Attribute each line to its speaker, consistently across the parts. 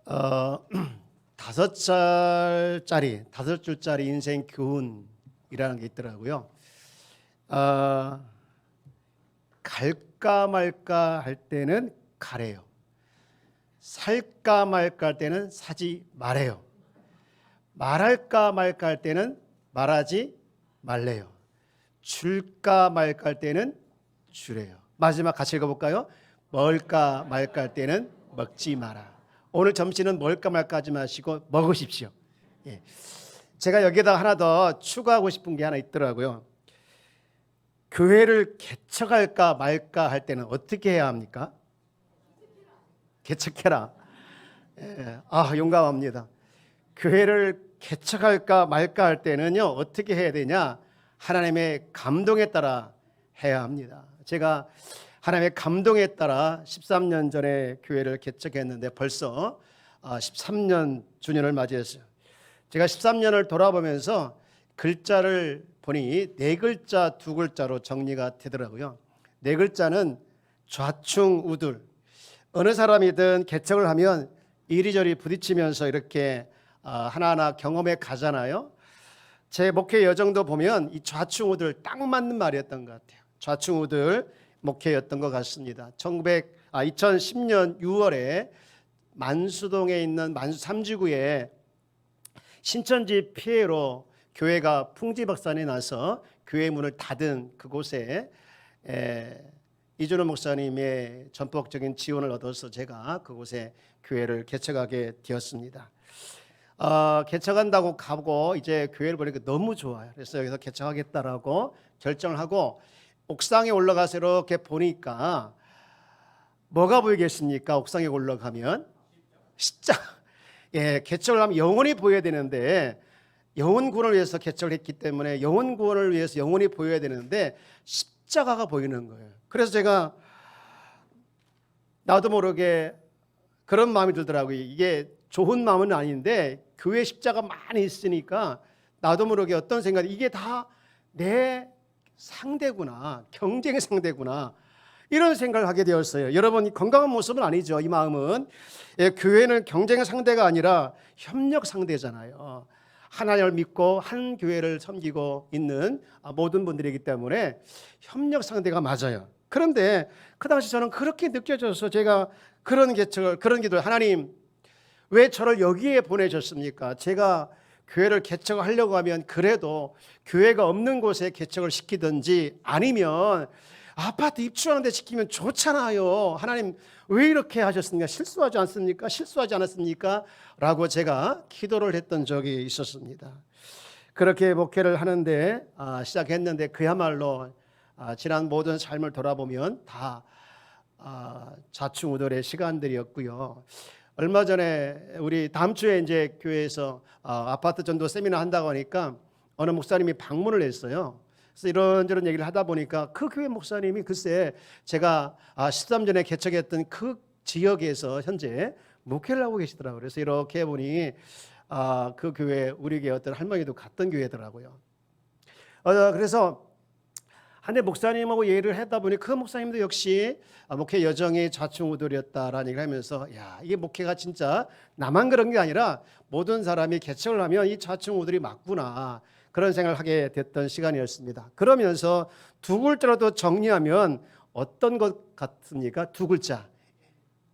Speaker 1: 어, 다섯 줄짜리 인생 교훈이라는 게 있더라고요. 어, 갈까 말까 할 때는 가래요. 살까 말까 할 때는 사지 말아요. 말할까 말까 할 때는 말하지 말래요. 줄까 말까 할 때는 주래요. 마지막 같이 읽어볼까요? 먹을까 말까 할 때는 먹지 마라. 오늘 점심은 먹을까 말까 하지 마시고 먹으십시오. 예. 제가 여기에다 하나 더 추가하고 싶은 게 하나 있더라고요. 교회를 개척할까 말까 할 때는 어떻게 해야 합니까? 개척해라. 예. 용감합니다. 교회를 개척할까 말까 할 때는요, 어떻게 해야 되냐? 하나님의 감동에 따라 해야 합니다. 제가 하나님의 감동에 따라 13년 전에 교회를 개척했는데 벌써 13년 주년을 맞이했어요. 제가 13년을 돌아보면서 글자를 보니 네 글자, 두 글자로 정리가 되더라고요. 네 글자는 좌충우돌. 어느 사람이든 개척을 하면 이리저리 부딪히면서 이렇게 하나하나 경험해 가잖아요. 제 목회 여정도 보면 이 좌충우돌 딱 맞는 말이었던 것 같아요. 좌충우돌 목회였던 것 같습니다. 2010년 6월에 만수동에 있는 만수 3지구에 신천지 피해로 교회가 풍지박산이 나서 교회 문을 닫은 그곳에 이준호 목사님의 전폭적인 지원을 얻어서 제가 그곳에 교회를 개척하게 되었습니다. 개척한다고 가고 이제 교회를 보니까 너무 좋아요. 그래서 여기서 개척하겠다라고 결정을 하고 옥상에 올라가서 이렇게 보니까 뭐가 보이겠습니까? 옥상에 올라가면 십자가. 예, 개척을 하면 영혼이 보여야 되는데 영혼 구원을 위해서 개척을 했기 때문에 영혼 구원을 위해서 영혼이 보여야 되는데 십자가가 보이는 거예요. 그래서 제가 나도 모르게 그런 마음이 들더라고요. 이게 좋은 마음은 아닌데 교회 십자가 많이 있으니까 나도 모르게 어떤 생각이 이게 다 내 상대구나, 경쟁 상대구나 이런 생각을 하게 되었어요. 여러분, 건강한 모습은 아니죠. 이 마음은 교회는 경쟁 상대가 아니라 협력 상대잖아요. 하나님을 믿고 한 교회를 섬기고 있는 모든 분들이기 때문에 협력 상대가 맞아요. 그런데 그 당시 저는 그렇게 느껴져서 제가 그런 기도, 하나님 왜 저를 여기에 보내셨습니까? 제가 교회를 개척하려고 하면 그래도 교회가 없는 곳에 개척을 시키든지 아니면 아파트 입주하는 데 시키면 좋잖아요. 하나님 왜 이렇게 하셨습니까? 실수하지 않습니까? 실수하지 않았습니까? 라고 제가 기도를 했던 적이 있었습니다. 그렇게 목회를 하는데 시작했는데 그야말로 지난 모든 삶을 돌아보면 다 좌충우돌의 시간들이었고요. 얼마 전에 우리 다음 주에 이제 교회에서 아파트 전도 세미나 한다고 하니까 어느 목사님이 방문을 했어요. 그래서 이런저런 얘기를 하다 보니까 그 교회 목사님이 글쎄 제가 13년에 개척했던 그 지역에서 현재 목회를 하고 계시더라고요. 그래서 이렇게 해보니 그 교회 우리 교회 어떤 할머니도 갔던 교회더라고요. 그래서 한 해 목사님하고 얘기를 하다 보니 그 목사님도 역시 목회 여정이 좌충우돌이었다라는 얘기를 하면서 야, 이게 목회가 진짜 나만 그런 게 아니라 모든 사람이 개척을 하면 이 좌충우돌이 맞구나 그런 생각을 하게 됐던 시간이었습니다. 그러면서 두 글자라도 정리하면 어떤 것 같습니까? 두 글자.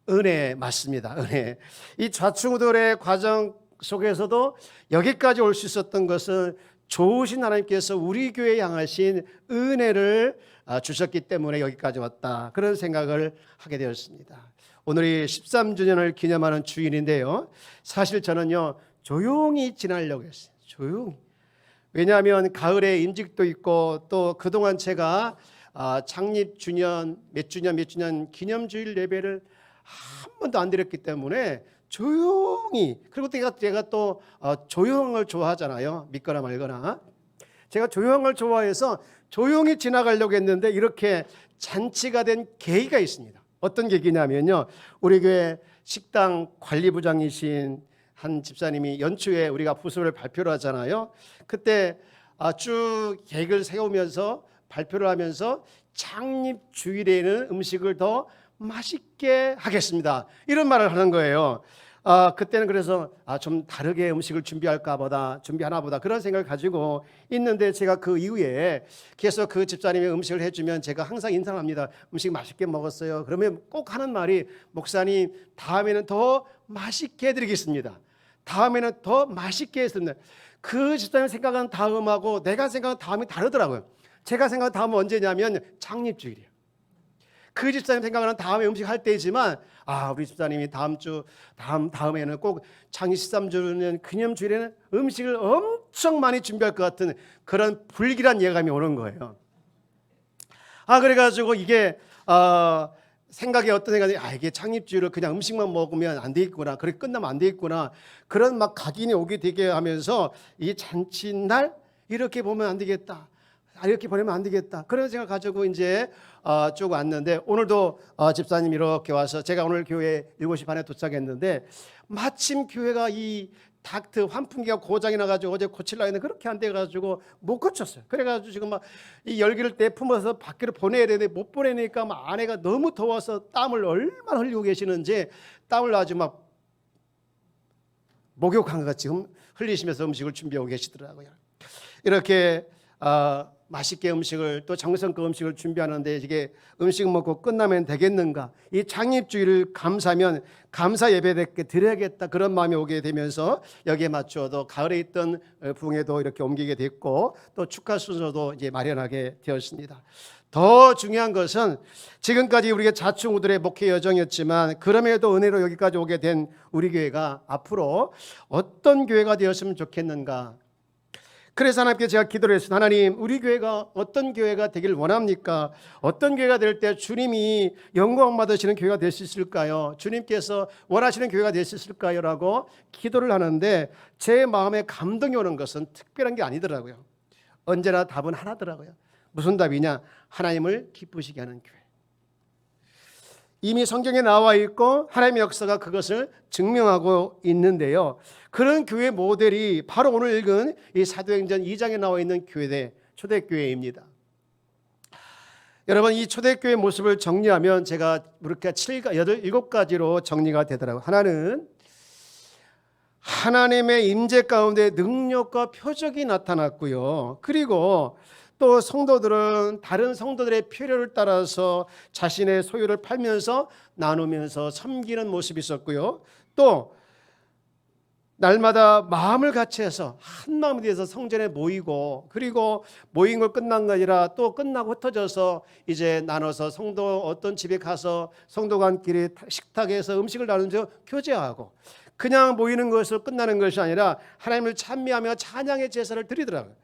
Speaker 1: 은혜 맞습니다. 은혜. 이 좌충우돌의 과정 속에서도 여기까지 올 수 있었던 것은 좋으신 하나님께서 우리 교회에 향하신 은혜를 주셨기 때문에 여기까지 왔다. 그런 생각을 하게 되었습니다. 오늘이 13주년을 기념하는 주일인데요. 사실 저는요, 조용히 지나려고 했어요. 조용히. 왜냐하면 가을에 임직도 있고 또 그동안 제가 창립 주년, 몇 주년 기념주일 예배를 한 번도 안 드렸기 때문에 조용히, 그리고 제가 또 조용을 좋아하잖아요. 믿거나 말거나. 제가 조용을 좋아해서 조용히 지나가려고 했는데 이렇게 잔치가 된 계기가 있습니다. 어떤 계기냐면요, 우리 교회 식당 관리부장이신 한 집사님이 연초에 우리가 부서를 발표를 하잖아요. 그때 쭉 계획을 세우면서 발표를 하면서 창립 주일에는 음식을 더 맛있게 하겠습니다. 이런 말을 하는 거예요. 그때는 그래서 좀 다르게 음식을 준비하나 보다 그런 생각을 가지고 있는데, 제가 그 이후에 계속 그 집사님이 음식을 해주면 제가 항상 인사합니다. 음식 맛있게 먹었어요. 그러면 꼭 하는 말이, 목사님 다음에는 더 맛있게 해드리겠습니다. 다음에는 더 맛있게 했습니다. 그 집사님 생각하는 다음하고 내가 생각하는 다음이 다르더라고요. 제가 생각하는 다음은 언제냐면 창립주일이에요. 그 집사님 생각하는 다음에 음식 할 때이지만, 우리 집사님이 다음에는 꼭 창립 13주년 기념주일에는 음식을 엄청 많이 준비할 것 같은 그런 불길한 예감이 오는 거예요. 그래가지고 이게 생각이 어떤 생각이, 이게 창립주일을 그냥 음식만 먹으면 안 되겠구나, 그렇게 끝나면 안 되겠구나, 그런 막 각인이 오게 되게 하면서 이 잔치날 이렇게 보면 안 되겠다, 이렇게 보내면 안 되겠다, 그런 생각을 가지고 이제 쭉 왔는데, 오늘도 집사님 이렇게 와서, 제가 오늘 교회 7시 반에 도착했는데 마침 교회가 이 닥트 환풍기가 고장이 나가지고 어제 고치려고 했는데 그렇게 안 돼가지고 못 고쳤어요. 그래가지고 지금 막 이 열기를 내뿜어서 밖으로 보내야 되는데 못 보내니까 막 아내가 너무 더워서 땀을 얼마나 흘리고 계시는지, 땀을 아주 막 목욕한 것 같이 흘리시면서 음식을 준비하고 계시더라고요. 이렇게 맛있게 음식을, 또 정성껏 음식을 준비하는데 이게 음식 먹고 끝나면 되겠는가, 이 창립주일을 감사하면 감사 예배 드려야겠다, 그런 마음이 오게 되면서 여기에 맞추어도 가을에 있던 부흥회도 이렇게 옮기게 됐고, 또 축하 순서도 이제 마련하게 되었습니다. 더 중요한 것은 지금까지 우리가 자충우들의 목회 여정이었지만, 그럼에도 은혜로 여기까지 오게 된 우리 교회가 앞으로 어떤 교회가 되었으면 좋겠는가. 그래서 하나님께 제가 기도를 했습니다. 하나님, 우리 교회가 어떤 교회가 되길 원합니까? 어떤 교회가 될 때 주님이 영광 받으시는 교회가 될 수 있을까요? 주님께서 원하시는 교회가 될 수 있을까요? 라고 기도를 하는데, 제 마음에 감동이 오는 것은 특별한 게 아니더라고요. 언제나 답은 하나더라고요. 무슨 답이냐? 하나님을 기쁘시게 하는 교회. 이미 성경에 나와 있고 하나님의 역사가 그것을 증명하고 있는데요. 그런 교회 모델이 바로 오늘 읽은 이 사도행전 2장에 나와 있는 교회, 초대교회입니다. 여러분, 이 초대교회 모습을 정리하면 제가 이렇게 7가지로 정리가 되더라고요. 하나는 하나님의 임재 가운데 능력과 표적이 나타났고요. 그리고 또 성도들은 다른 성도들의 필요를 따라서 자신의 소유를 팔면서 나누면서 섬기는 모습이 있었고요. 또 날마다 마음을 같이 해서 한 마음이 되어서 성전에 모이고, 그리고 모인 걸 끝난 거 아니라 또 끝나고 흩어져서 이제 나눠서 성도 어떤 집에 가서 성도간끼리 식탁에서 음식을 나누면서 교제하고, 그냥 모이는 것으로 끝나는 것이 아니라 하나님을 찬미하며 찬양의 제사를 드리더라고요.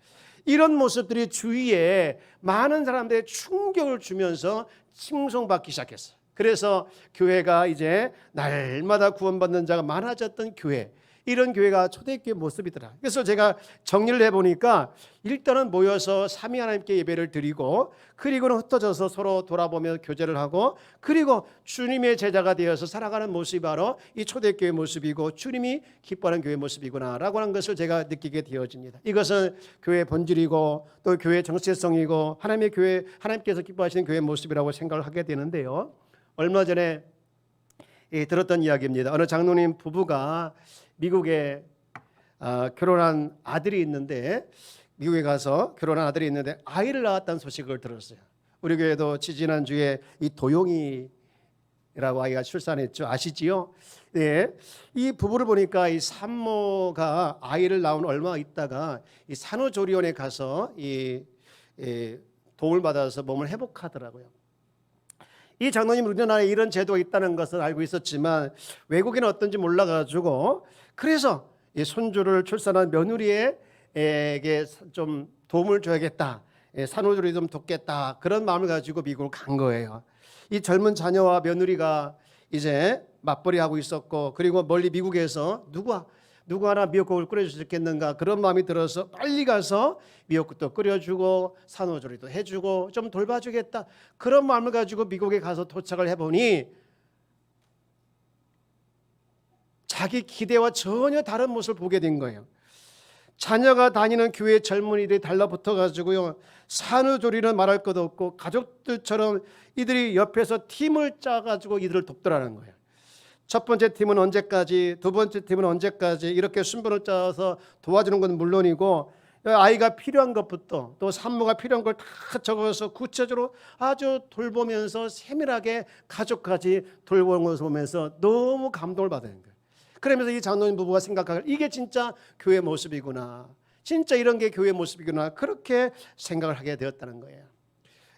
Speaker 1: 이런 모습들이 주위에 많은 사람들의 충격을 주면서 칭송받기 시작했어요. 그래서 교회가 이제 날마다 구원받는 자가 많아졌던 교회, 이런 교회가 초대교회 모습이더라. 그래서 제가 정리를 해보니까, 일단은 모여서 삼위 하나님께 예배를 드리고, 그리고는 흩어져서 서로 돌아보며 교제를 하고, 그리고 주님의 제자가 되어서 살아가는 모습이 바로 이 초대교회 모습이고, 주님이 기뻐하는 교회 모습이구나라고 하는 것을 제가 느끼게 되어집니다. 이것은 교회의 본질이고 또 교회의 정체성이고 하나님의 교회, 하나님께서 기뻐하시는 교회의 모습이라고 생각을 하게 되는데요. 얼마 전에 들었던 이야기입니다. 어느 장로님 부부가 미국에 결혼한 아들이 있는데, 미국에 가서 결혼한 아들이 있는데 아이를 낳았다는 소식을 들었어요. 우리 교회도 지지난주에 이 도용이라고 아이가 출산했죠. 아시지요? 네. 이 부부를 보니까 이 산모가 아이를 낳은 얼마 있다가 이 산후조리원에 가서 도움을 받아서 몸을 회복하더라고요. 이 장로님, 우리나라에 이런 제도가 있다는 것을 알고 있었지만 외국에는 어떤지 몰라가지고, 그래서 이 손주를 출산한 며느리에게 좀 도움을 줘야겠다, 산후조리 좀 돕겠다, 그런 마음을 가지고 미국을 간 거예요. 이 젊은 자녀와 며느리가 이제 맞벌이하고 있었고, 그리고 멀리 미국에서 누구 하나 미역국을 끓여줄 수 있겠는가, 그런 마음이 들어서 빨리 가서 미역국도 끓여주고 산후조리도 해주고 좀 돌봐주겠다, 그런 마음을 가지고 미국에 가서 도착을 해보니 자기 기대와 전혀 다른 모습을 보게 된 거예요. 자녀가 다니는 교회 젊은이들이 달라붙어가지고요, 산후조리는 말할 것도 없고 가족들처럼 이들이 옆에서 팀을 짜가지고 이들을 돕더라는 거예요. 첫 번째 팀은 언제까지, 두 번째 팀은 언제까지 이렇게 순번을 짜서 도와주는 건 물론이고 아이가 필요한 것부터 또 산모가 필요한 걸 다 적어서 구체적으로 아주 돌보면서 세밀하게 가족까지 돌보는 것을 보면서 너무 감동을 받는 거예요. 그러면서 이 장로님 부부가 생각하길 이게 진짜 교회 모습이구나. 진짜 이런 게 교회 모습이구나. 그렇게 생각을 하게 되었다는 거예요.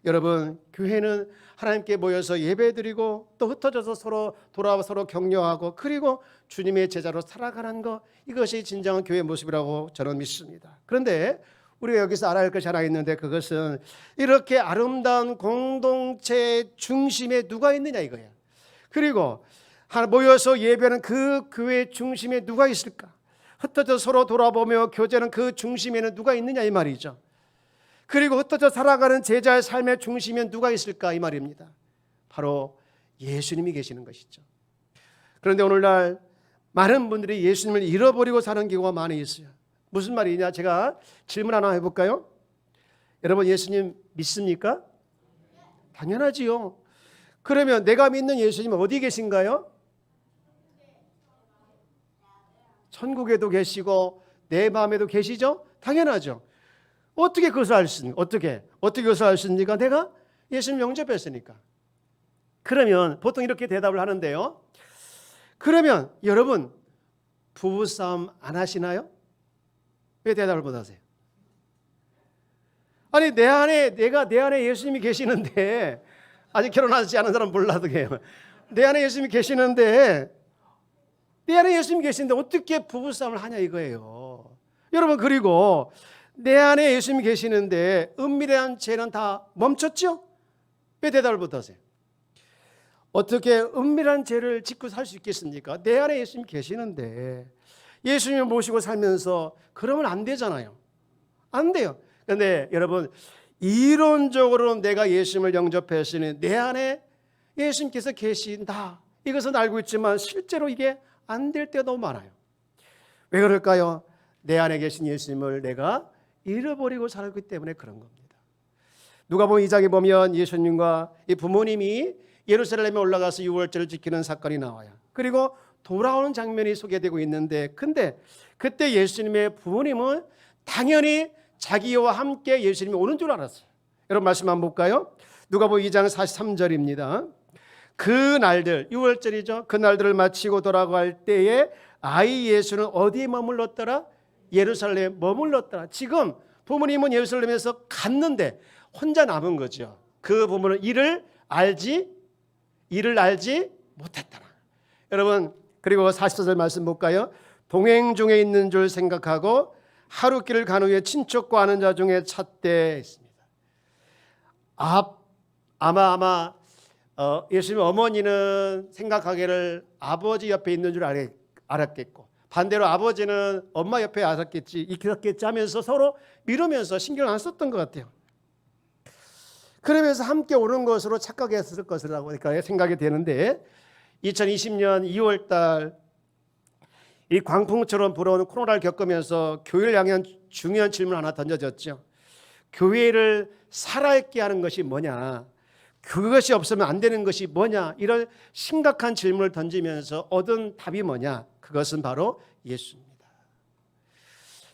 Speaker 1: 여러분, 교회는 하나님께 모여서 예배드리고 또 흩어져서 서로 돌아와 서로 격려하고 그리고 주님의 제자로 살아가는 것, 이것이 진정한 교회의 모습이라고 저는 믿습니다. 그런데 우리가 여기서 알아야 할 것이 하나 있는데 그것은 이렇게 아름다운 공동체 중심에 누가 있느냐 이거예요. 그리고 모여서 예배하는 그 교회 중심에 누가 있을까? 흩어져 서로 돌아보며 교제하는 그 중심에는 누가 있느냐 이 말이죠. 그리고 흩어져 살아가는 제자의 삶의 중심에 누가 있을까 이 말입니다. 바로 예수님이 계시는 것이죠. 그런데 오늘날 많은 분들이 예수님을 잃어버리고 사는 경우가 많이 있어요. 무슨 말이냐? 제가 질문 하나 해볼까요? 여러분, 예수님 믿습니까? 당연하지요. 그러면 내가 믿는 예수님은 어디 계신가요? 천국에도 계시고 내 마음에도 계시죠? 당연하죠. 어떻게 그것을 알 수 있습니까? 어떻게 그것을 알 수 있습니까? 내가 예수님 영접했으니까. 그러면 보통 이렇게 대답을 하는데요. 그러면 여러분 부부싸움 안 하시나요? 왜 대답을 못 하세요? 아니 내 안에 예수님이 계시는데, 아직 결혼하지 않은 사람 몰라도 해요. 내 안에 예수님이 계시는데 어떻게 부부싸움을 하냐 이거예요. 여러분, 그리고 내 안에 예수님이 계시는데 은밀한 죄는 다 멈췄죠? 왜 대답을 못하세요? 어떻게 은밀한 죄를 짓고 살 수 있겠습니까? 내 안에 예수님이 계시는데 예수님을 모시고 살면서 그러면 안 되잖아요. 안 돼요. 그런데 여러분, 이론적으로 내가 예수님을 영접했으니 내 안에 예수님께서 계신다, 이것은 알고 있지만 실제로 이게 안 될 때가 너무 많아요. 왜 그럴까요? 내 안에 계신 예수님을 내가 잃어버리고 살기 때문에 그런 겁니다. 누가복음 2장에 보면 예수님과 이 부모님이 예루살렘에 올라가서 유월절을 지키는 사건이 나와요. 그리고 돌아오는 장면이 소개되고 있는데, 근데 그때 예수님의 부모님은 당연히 자기와 함께 예수님이 오는 줄 알았어요. 여러분 말씀 한번 볼까요? 누가복음 2장 43절입니다. 그 날들, 유월절이죠. 그 날들을 마치고 돌아갈 때에 아이 예수는 어디에 머물렀더라? 예루살렘에 머물렀더라. 지금 부모님은 예루살렘에서 갔는데 혼자 남은 거죠. 그 부모는 이를 알지 못했더라. 여러분, 그리고 44절 말씀 볼까요? 동행 중에 있는 줄 생각하고 하루 길을 간 후에 친척과 아는 자 중에 찾되 있습니다. 아마 예수님 어머니는 생각하기를 아버지 옆에 있는 줄 알았겠고, 반대로 아버지는 엄마 옆에 있었겠지 하면서 서로 미루면서 신경을 안 썼던 것 같아요. 그러면서 함께 오는 것으로 착각했을 것이라고 생각이 되는데, 2020년 2월달 이 광풍처럼 불어오는 코로나를 겪으면서 교회를 향한 중요한 질문 하나 던져졌죠. 교회를 살아있게 하는 것이 뭐냐, 그것이 없으면 안 되는 것이 뭐냐, 이런 심각한 질문을 던지면서 얻은 답이 뭐냐, 그것은 바로 예수입니다.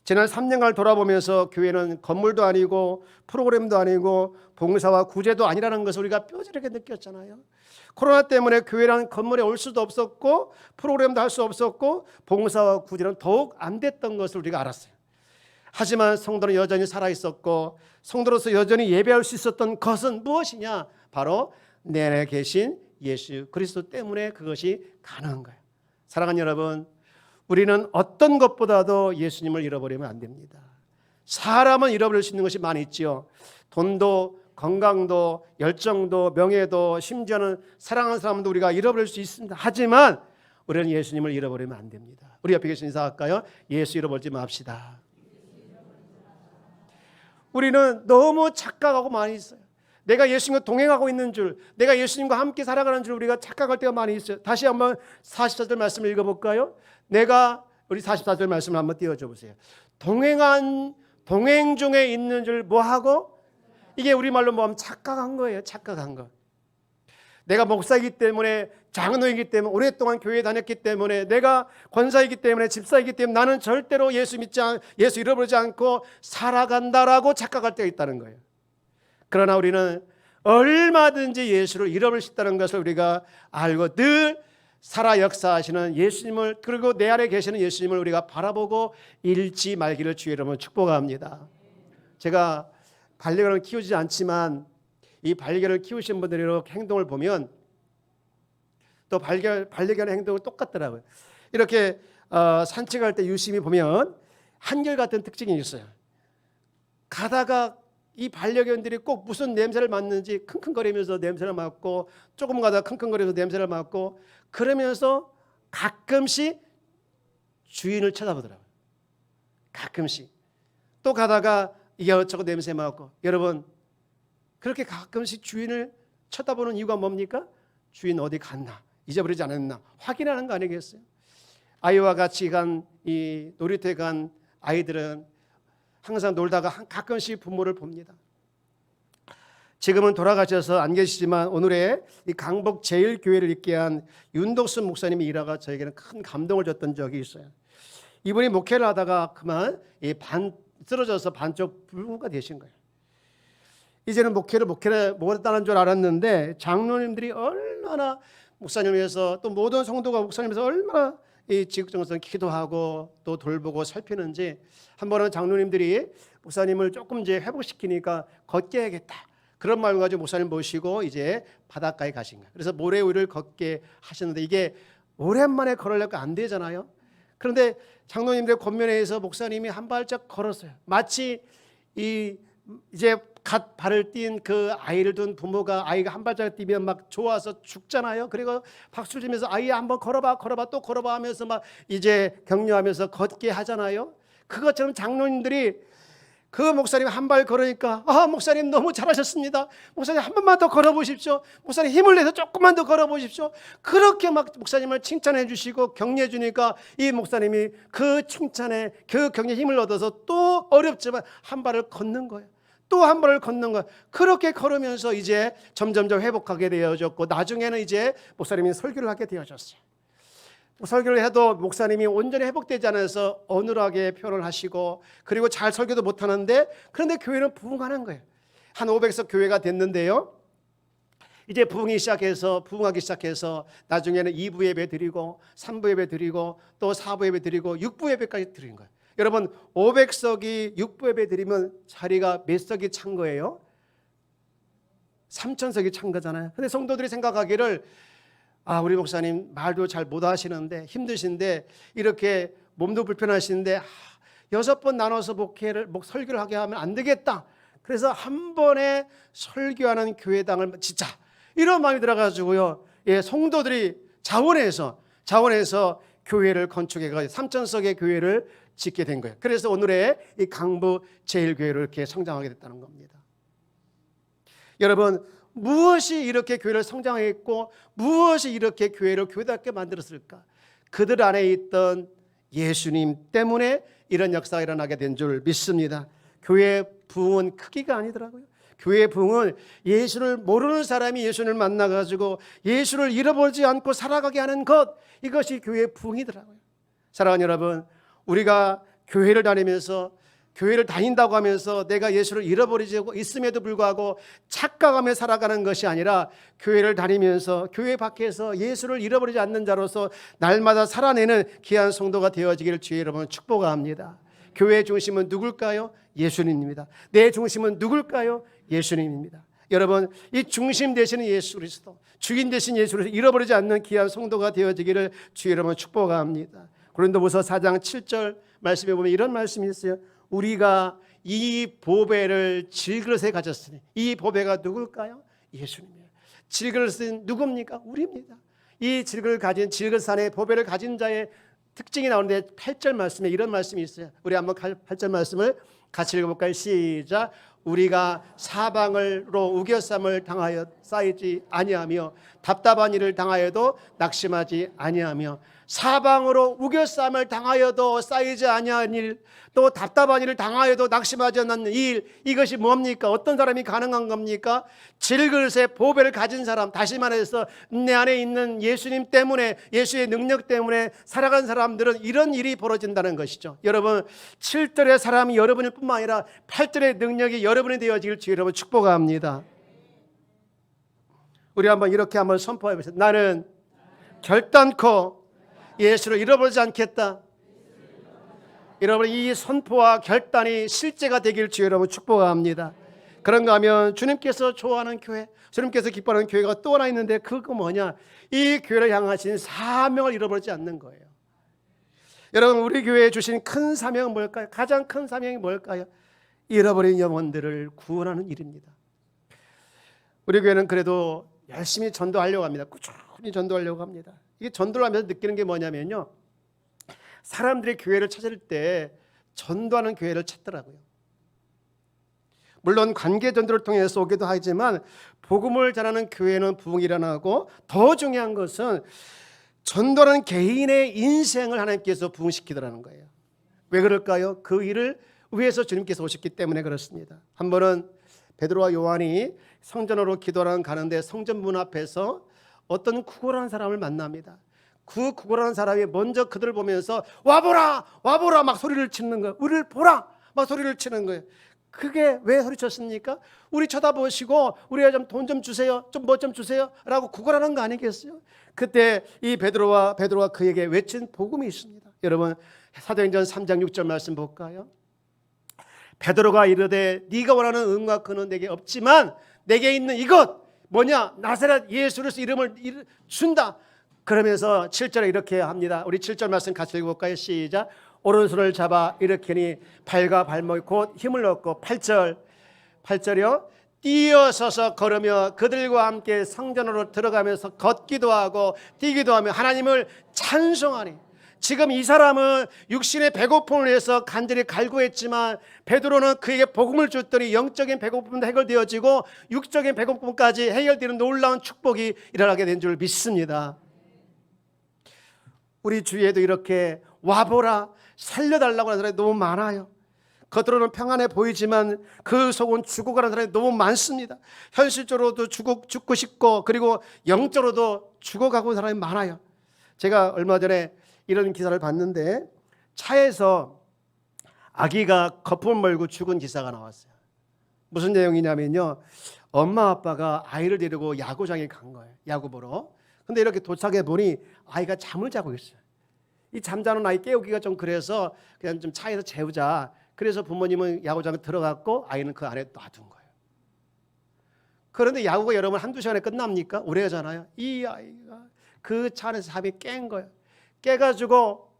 Speaker 1: 지난 3년간을 돌아보면서 교회는 건물도 아니고 프로그램도 아니고 봉사와 구제도 아니라는 것을 우리가 뼈저리게 느꼈잖아요. 코로나 때문에 교회라는 건물에 올 수도 없었고 프로그램도 할 수 없었고 봉사와 구제는 더욱 안 됐던 것을 우리가 알았어요. 하지만 성도는 여전히 살아있었고 성도로서 여전히 예배할 수 있었던 것은 무엇이냐? 바로 내 안에 계신 예수 그리스도 때문에 그것이 가능한 거예요. 사랑하는 여러분, 우리는 어떤 것보다도 예수님을 잃어버리면 안 됩니다. 사람은 잃어버릴 수 있는 것이 많이 있죠. 돈도, 건강도, 열정도, 명예도, 심지어는 사랑하는 사람도 우리가 잃어버릴 수 있습니다. 하지만 우리는 예수님을 잃어버리면 안 됩니다. 우리 옆에 계신 인사할까요? 예수 잃어버리지 맙시다. 우리는 너무 착각하고 많이 있어요. 내가 예수님과 동행하고 있는 줄, 내가 예수님과 함께 살아가는 줄 우리가 착각할 때가 많이 있어요. 다시 한번 44절 말씀을 읽어볼까요? 우리 44절 말씀을 한번 띄워줘 보세요. 동행 중에 있는 줄 뭐하고? 이게 우리말로 뭐하면 착각한 거예요. 착각한 거. 내가 목사이기 때문에, 장로이기 때문에, 오랫동안 교회에 다녔기 때문에, 내가 권사이기 때문에, 집사이기 때문에 나는 절대로 예수 잃어버리지 않고 살아간다라고 착각할 때가 있다는 거예요. 그러나 우리는 얼마든지 예수를 잃어버릴 수 있다는 것을 우리가 알고 늘 살아 역사하시는 예수님을, 그리고 내 안에 계시는 예수님을 우리가 바라보고 잃지 말기를 주의 이름으로 축복합니다. 제가 반려견을 키우지 않지만 이 반려견을 키우신 분들의 이렇게 행동을 보면 또 반려견의 행동은 똑같더라고요. 이렇게 산책할 때 유심히 보면 한결같은 특징이 있어요. 가다가 이 반려견들이 꼭 무슨 냄새를 맡는지 킁킁거리면서 냄새를 맡고, 조금 가다가 킁킁거리면서 냄새를 맡고, 그러면서 가끔씩 주인을 쳐다보더라고요. 가끔씩. 또 가다가 이것저것 냄새 맡고. 여러분, 그렇게 가끔씩 주인을 쳐다보는 이유가 뭡니까? 주인 어디 갔나, 잊어버리지 않았나 확인하는 거 아니겠어요? 아이와 같이 이 놀이터에 간 아이들은 항상 놀다가 가끔씩 부모를 봅니다. 지금은 돌아가셔서 안 계시지만 오늘의 이 강북 제일교회를 있게 한 윤덕순 목사님의 일화가 저에게는 큰 감동을 줬던 적이 있어요. 이분이 목회를 하다가 그만 쓰러져서 반쪽 불구가 되신 거예요. 이제는 목회를 못했다는 줄 알았는데 장로님들이 얼마나 목사님을 위해서, 또 모든 성도가 목사님을 위해서 얼마나 이 지극정성 기도하고 또 돌보고 살피는지, 한 번은 장로님들이 목사님을 조금 이제 회복시키니까 걷게 해야겠다, 그런 마음을 가지고 목사님 모시고 이제 바닷가에 가신 거예요. 그래서 모래 위를 걷게 하셨는데 이게 오랜만에 걸으려고 안 되잖아요. 그런데 장로님들의 권면에서 목사님이 한 발짝 걸었어요. 마치 이제 갓 발을 띈 그 아이를 둔 부모가 아이가 한 발짝 뛰면 막 좋아서 죽잖아요. 그리고 박수 치면서 아이 한번 걸어봐 또 걸어봐 하면서 막 이제 격려하면서 걷게 하잖아요. 그것처럼 장로님들이 그 목사님 한 발 걸으니까, 목사님 너무 잘하셨습니다, 목사님 한 번만 더 걸어보십시오, 목사님 힘을 내서 조금만 더 걸어보십시오, 그렇게 막 목사님을 칭찬해 주시고 격려해 주니까 이 목사님이 그 칭찬에, 그 격려에 힘을 얻어서 또 어렵지만 한 발을 걷는 거예요. 또 한 발을 걷는 거예요. 그렇게 걸으면서 이제 점점점 회복하게 되어졌고, 나중에는 이제 목사님이 설교를 하게 되어졌어요. 설교를 해도 목사님이 온전히 회복되지 않아서 어눌하게 표현을 하시고, 그리고 잘 설교도 못하는데, 그런데 교회는 부흥하는 거예요. 한 500석 교회가 됐는데요, 이제 부흥하기 시작해서 나중에는 2부 예배 드리고 3부 예배 드리고 또 4부 예배 드리고 6부 예배까지 드린 거예요. 여러분, 500석이 6부 예배 드리면 자리가 몇 석이 찬 거예요? 3,000석이 찬 거잖아요. 근데 성도들이 생각하기를, 우리 목사님 말도 잘 못 하시는데, 힘드신데, 이렇게 몸도 불편하신데 6번 나눠서 설교를 하게 하면 안 되겠다. 그래서 한 번에 설교하는 교회당을 짓자, 이런 마음이 들어가지고요, 성도들이 자원해서 교회를 건축해가지고 3,000석의 교회를 짓게 된 거예요. 그래서 오늘의 이 강북 제일교회를 이렇게 성장하게 됐다는 겁니다. 여러분, 무엇이 이렇게 교회를 성장했고 무엇이 이렇게 교회를 교회답게 만들었을까? 그들 안에 있던 예수님 때문에 이런 역사가 일어나게 된 줄 믿습니다. 교회의 부흥은 크기가 아니더라고요. 교회의 부흥은 예수를 모르는 사람이 예수를 만나가지고 예수를 잃어버리지 않고 살아가게 하는 것, 이것이 교회의 부흥이더라고요. 사랑하는 여러분, 우리가 교회를 다닌다고 하면서 내가 예수를 잃어버리지 있음에도 불구하고 착각하며 살아가는 것이 아니라, 교회를 다니면서 교회 밖에서 예수를 잃어버리지 않는 자로서 날마다 살아내는 귀한 성도가 되어지기를 주의 여러분 축복합니다. 교회의 중심은 누굴까요? 예수님입니다. 내 중심은 누굴까요? 예수님입니다. 여러분, 이 중심 되시는 예수 그리스도, 주인 되신 예수 그리스도 잃어버리지 않는 귀한 성도가 되어지기를 주의 여러분 축복합니다. 고린도후서 4장 7절 말씀에 보면 이런 말씀이 있어요. 우리가 이 보배를 질그릇에 가졌으니, 이 보배가 누굴까요? 예수님이에요. 질그릇은 누굽니까? 우리입니다. 이 질그릇 안에 보배를 가진 자의 특징이 나오는데 8절 말씀에 이런 말씀이 있어요. 우리 한번 8절 말씀을 같이 읽어볼까요? 시작. 우리가 사방으로 우겨쌈을 당하여 쌓이지 아니하며 답답한 일을 당하여도 낙심하지 아니하며 사방으로 우겨쌈을 당하여도 쌓이지 아니한 일, 또 답답한 일을 당하여도 낙심하지 않는 일, 이것이 뭡니까? 어떤 사람이 가능한 겁니까? 질그릇에 보배를 가진 사람, 다시 말해서 내 안에 있는 예수님 때문에, 예수의 능력 때문에 살아간 사람들은 이런 일이 벌어진다는 것이죠. 여러분, 7절의 사람이 여러분일 뿐만 아니라 8절의 능력이 여러분이 되어지길 주 여러분 축복합니다. 우리 한번 이렇게 한번 선포해 보세요. 나는 결단코 예수를 잃어버리지 않겠다. 여러분, 이 선포와 결단이 실제가 되길 주 여러분 축복합니다. 그런가 하면 주님께서 좋아하는 교회, 주님께서 기뻐하는 교회가 또 하나 있는데 그거 뭐냐? 이 교회를 향하신 사명을 잃어버리지 않는 거예요. 여러분, 우리 교회에 주신 큰 사명은 뭘까요? 가장 큰 사명이 뭘까요? 잃어버린 영혼들을 구원하는 일입니다. 우리 교회는 그래도 열심히 전도하려고 합니다. 꾸준히 전도하려고 합니다. 이게 전도를 하면서 느끼는 게 뭐냐면요, 사람들이 교회를 찾을 때 전도하는 교회를 찾더라고요. 물론 관계 전도를 통해서 오기도 하지만 복음을 전하는 교회는 부흥이 일어나고, 더 중요한 것은 전도하는 개인의 인생을 하나님께서 부흥시키더라는 거예요. 왜 그럴까요? 그 일을 위해서 주님께서 오셨기 때문에 그렇습니다. 한 번은 베드로와 요한이 성전으로 기도하러 가는데 성전 문 앞에서 어떤 구걸하는 사람을 만납니다. 그 구걸하는 사람이 먼저 그들을 보면서 와보라 와보라 막 소리를 치는 거예요. 우리를 보라 막 소리를 치는 거예요. 그게 왜 소리쳤습니까? 우리 쳐다보시고 우리가 좀 돈 좀 주세요, 좀 뭐 좀 주세요 라고 구걸하는 거 아니겠어요? 그때 이 베드로가 그에게 외친 복음이 있습니다. 여러분, 사도행전 3장 6절 말씀 볼까요? 베드로가 이르되 네가 원하는 은과 금은 내게 없지만 내게 있는 이것 뭐냐? 나사렛 예수를 이름을 준다. 그러면서 7절에 이렇게 합니다. 우리 7절 말씀 같이 읽어볼까요? 시작. 오른손을 잡아 일으키니 발과 발목에 곧 힘을 얻고 8절이요. 뛰어서서 걸으며 그들과 함께 성전으로 들어가면서 걷기도 하고 뛰기도 하며 하나님을 찬송하니. 지금 이 사람은 육신의 배고픔을 위해서 간절히 갈구했지만 베드로는 그에게 복음을 줬더니 영적인 배고픔도 해결되어지고 육적인 배고픔까지 해결되는 놀라운 축복이 일어나게 된 줄 믿습니다. 우리 주위에도 이렇게 와보라 살려달라고 하는 사람이 너무 많아요. 겉으로는 평안해 보이지만 그 속은 죽어가는 사람이 너무 많습니다. 현실적으로도 죽고 싶고 그리고 영적으로도 죽어가고 있는 사람이 많아요. 제가 얼마 전에 이런 기사를 봤는데 차에서 아기가 거품을 몰고 죽은 기사가 나왔어요. 무슨 내용이냐면요, 엄마 아빠가 아이를 데리고 야구장에 간 거예요. 야구 보러. 근데 이렇게 도착해 보니 아이가 잠을 자고 있어요. 이 잠자는 아이 깨우기가 좀 그래서 그냥 좀 차에서 재우자. 그래서 부모님은 야구장에 들어갔고 아이는 그 안에 놔둔 거예요. 그런데 야구가 여러분 한두 시간에 끝납니까? 오래 하잖아요. 이 아이가 그 차 안에서 잠이 깬 거예요. 깨가지고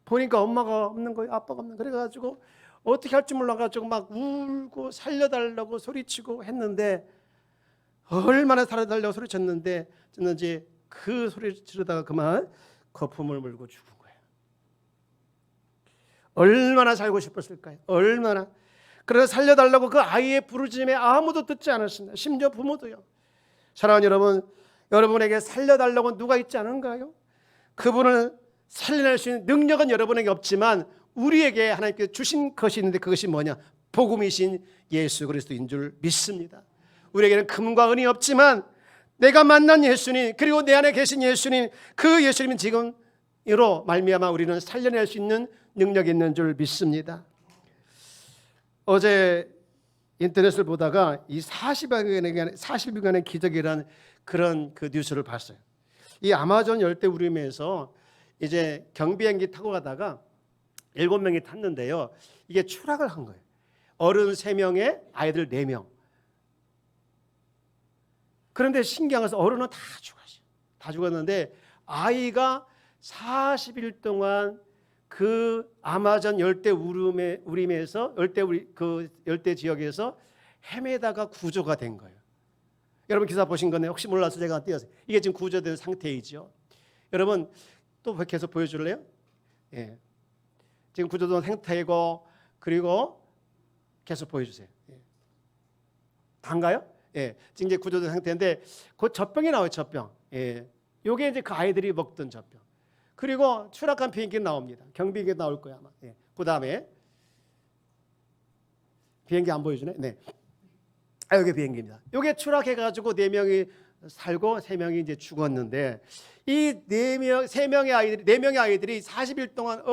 Speaker 1: 보니까 엄마가 없는 거예요. 아빠가 없는 거예요. 그래가지고 어떻게 할지 몰라가지고 막 울고 살려달라고 소리치고 했는데, 얼마나 살려달라고 소리쳤는지 그 소리를 지르다가 그만 거품을 물고 죽은 거예요. 얼마나 살고 싶었을까요? 얼마나. 그래서 살려달라고 그 아이의 부르짖음에 아무도 듣지 않았습니다. 심지어 부모도요. 사랑하는 여러분, 여러분에게 살려달라고 누가 있지 않은가요? 그분을 살려낼 수 있는 능력은 여러분에게 없지만 우리에게 하나님께서 주신 것이 있는데 그것이 뭐냐? 복음이신 예수 그리스도인 줄 믿습니다. 우리에게는 금과 은이 없지만 내가 만난 예수님, 그리고 내 안에 계신 예수님, 그 예수님은 지금으로 말미암아 우리는 살려낼 수 있는 능력이 있는 줄 믿습니다. 어제 인터넷을 보다가 이 40일간의 기적이라는 그런 그 뉴스를 봤어요. 이 아마존 열대 우림에서 이제 경비행기 타고 가다가 7명이 탔는데요. 이게 추락을 한 거예요. 어른 3명에 아이들 4명. 그런데 신기한 것은 어른은 다 죽었어요. 다 죽었는데 아이가 40일 동안 그 아마존 열대 우림에서 열대 지역에서 헤매다가 구조가 된 거예요. 여러분 기사 보신 건데 혹시 몰라서 제가 띄었어요. 이게 지금 구조된 상태이죠. 여러분 또 계속 보여줄래요? 예. 지금 구조된 상태이고 그리고 계속 보여주세요. 예. 단가요? 예, 이제 구조된 상태인데 곧 젖병이 나와요. 젖병. 예, 요게 이제 그 아이들이 먹던 젖병. 그리고 추락한 비행기 나옵니다. 경비행기 나올 거야 아마. 예, 그 다음에 비행기 안 보여주네. 네. 여기 비행기입니다. 요게 추락해가지고 4명이 살고 3명이 이제 죽었는데 이 4명의 아이들이 40일 동안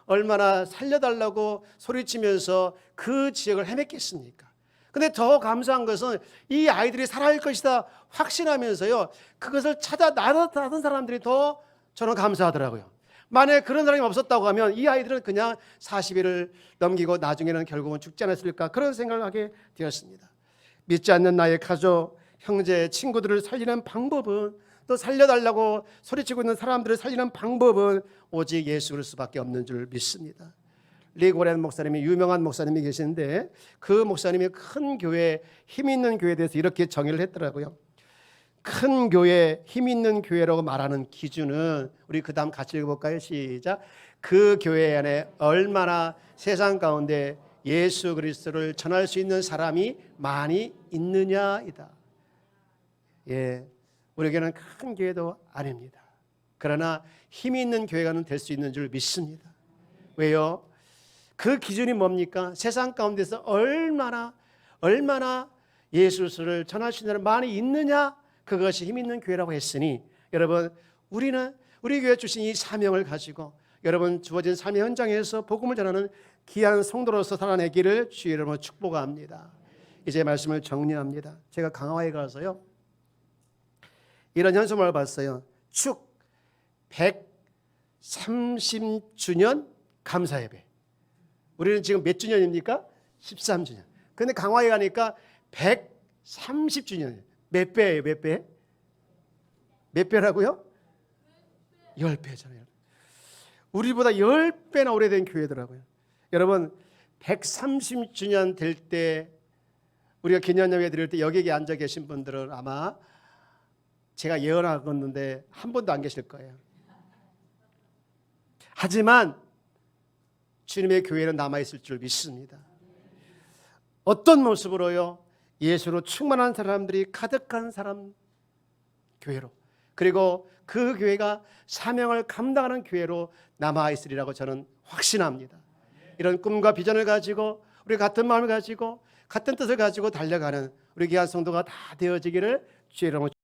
Speaker 1: 얼마나 살려달라고 소리치면서 그 지역을 헤맸겠습니까? 근데 더 감사한 것은 이 아이들이 살아날 것이다 확신하면서요, 그것을 찾아 나섰던 사람들이 더 저는 감사하더라고요. 만약에 그런 사람이 없었다고 하면 이 아이들은 그냥 40일을 넘기고 나중에는 결국은 죽지 않았을까, 그런 생각을 하게 되었습니다. 믿지 않는 나의 가족, 형제, 친구들을 살리는 방법은, 또 살려달라고 소리치고 있는 사람들을 살리는 방법은 오직 예수 그리스도밖에 없는 줄 믿습니다. 리고렌 목사님이, 유명한 목사님이 계시는데 그 목사님이 큰 교회, 힘 있는 교회에 대해서 이렇게 정의를 했더라고요. 큰 교회, 힘 있는 교회라고 말하는 기준은, 우리 그 다음 같이 읽어볼까요? 시작. 그 교회 안에 얼마나 세상 가운데 예수 그리스도를 전할 수 있는 사람이 많이 있느냐이다. 예, 우리에게는 큰 교회도 아닙니다. 그러나 힘이 있는 교회가 될 수 있는 줄 믿습니다. 왜요? 그 기준이 뭡니까? 세상 가운데서 얼마나 예수 그리스도를 전할 수 있는 사람이 많이 있느냐, 그것이 힘 있는 교회라고 했으니, 여러분, 우리는 우리 교회 주신 이 사명을 가지고 여러분 주어진 삶의 현장에서 복음을 전하는 귀한 성도로서 살아내기를 주의 이름으로 축복합니다. 이제 말씀을 정리합니다. 제가 강화에 가서요, 이런 현수막을 봤어요. 축 130주년 감사예배. 우리는 지금 몇 주년입니까? 13주년. 근데 강화에 가니까 130주년. 몇 배예요? 몇 배? 몇 배라고요? 10배잖아요. 우리보다 10배나 오래된 교회더라고요. 여러분, 130주년 될 때 우리가 기념예배 드릴 때 여기에 앉아 계신 분들은 아마 제가 예언하겠는데 한 분도 안 계실 거예요. 하지만 주님의 교회는 남아있을 줄 믿습니다. 어떤 모습으로요? 예수로 충만한 사람들이 가득한 사람 교회로, 그리고 그 교회가 사명을 감당하는 교회로 남아있으리라고 저는 확신합니다. 이런 꿈과 비전을 가지고 우리 같은 마음을 가지고 같은 뜻을 가지고 달려가는 우리 귀한 성도가 다 되어지기를 주의 이름으로